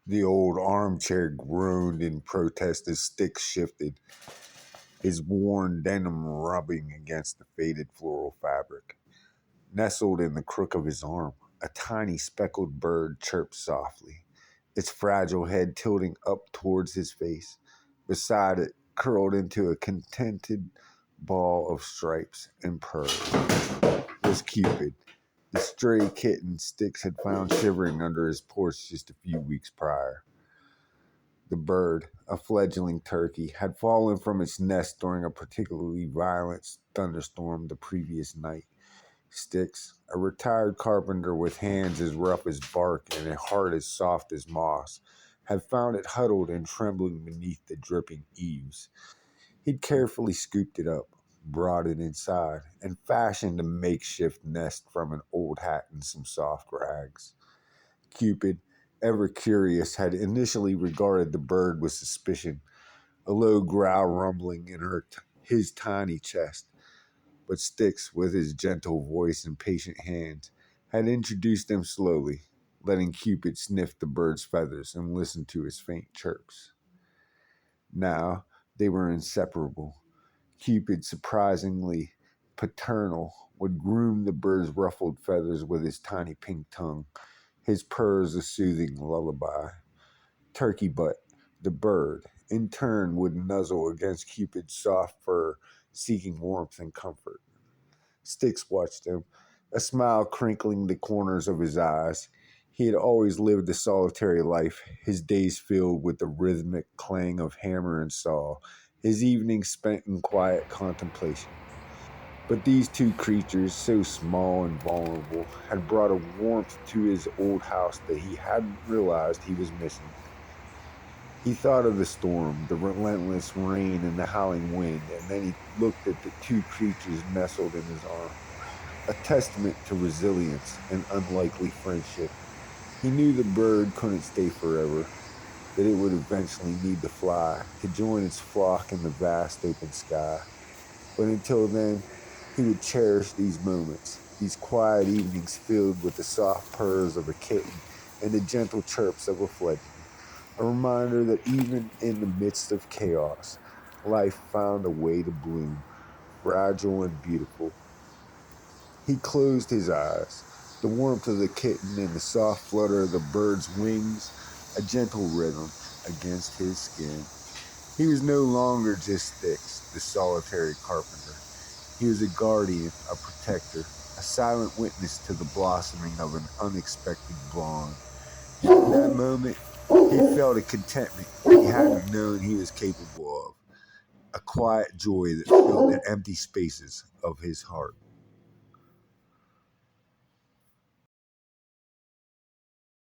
The old armchair groaned in protest as Sticks shifted, his worn denim rubbing against the faded floral fabric. Nestled in the crook of his arm, a tiny speckled bird chirped softly, its fragile head tilting up towards his face. Beside it, curled into a contented ball of stripes and purrs, was Cupid, the stray kitten Sticks had found shivering under his porch just a few weeks prior. The bird, a fledgling turkey, had fallen from its nest during a particularly violent thunderstorm the previous night. Sticks, a retired carpenter with hands as rough as bark and a heart as soft as moss, had found it huddled and trembling beneath the dripping eaves. He'd carefully scooped it up, brought it inside, and fashioned a makeshift nest from an old hat and some soft rags. Cupid, ever curious, had initially regarded the bird with suspicion, a low growl rumbling in his tiny chest. But Sticks, with his gentle voice and patient hands, had introduced them slowly, letting Cupid sniff the bird's feathers and listen to his faint chirps. Now they were inseparable. Cupid, surprisingly paternal, would groom the bird's ruffled feathers with his tiny pink tongue, his purrs a soothing lullaby. Turkey Butt, the bird, in turn would nuzzle against Cupid's soft fur, seeking warmth and comfort. Sticks watched him, a smile crinkling the corners of his eyes. He had always lived a solitary life, his days filled with the rhythmic clang of hammer and saw, his evenings spent in quiet contemplation. But these two creatures, so small and vulnerable, had brought a warmth to his old house that he hadn't realized he was missing. He thought of the storm, the relentless rain and the howling wind, and then he looked at the two creatures nestled in his arm, a testament to resilience and unlikely friendship. He knew the bird couldn't stay forever, that it would eventually need to fly, to join its flock in the vast open sky. But until then, he would cherish these moments, these quiet evenings filled with the soft purrs of a kitten and the gentle chirps of a fledgling. A reminder that even in the midst of chaos, life found a way to bloom, fragile and beautiful. He closed his eyes, the warmth of the kitten and the soft flutter of the bird's wings, a gentle rhythm against his skin. He was no longer just Sticks, the solitary carpenter. He was a guardian, a protector, a silent witness to the blossoming of an unexpected bond. In that moment, he felt a contentment he hadn't known he was capable of, a quiet joy that filled the empty spaces of his heart.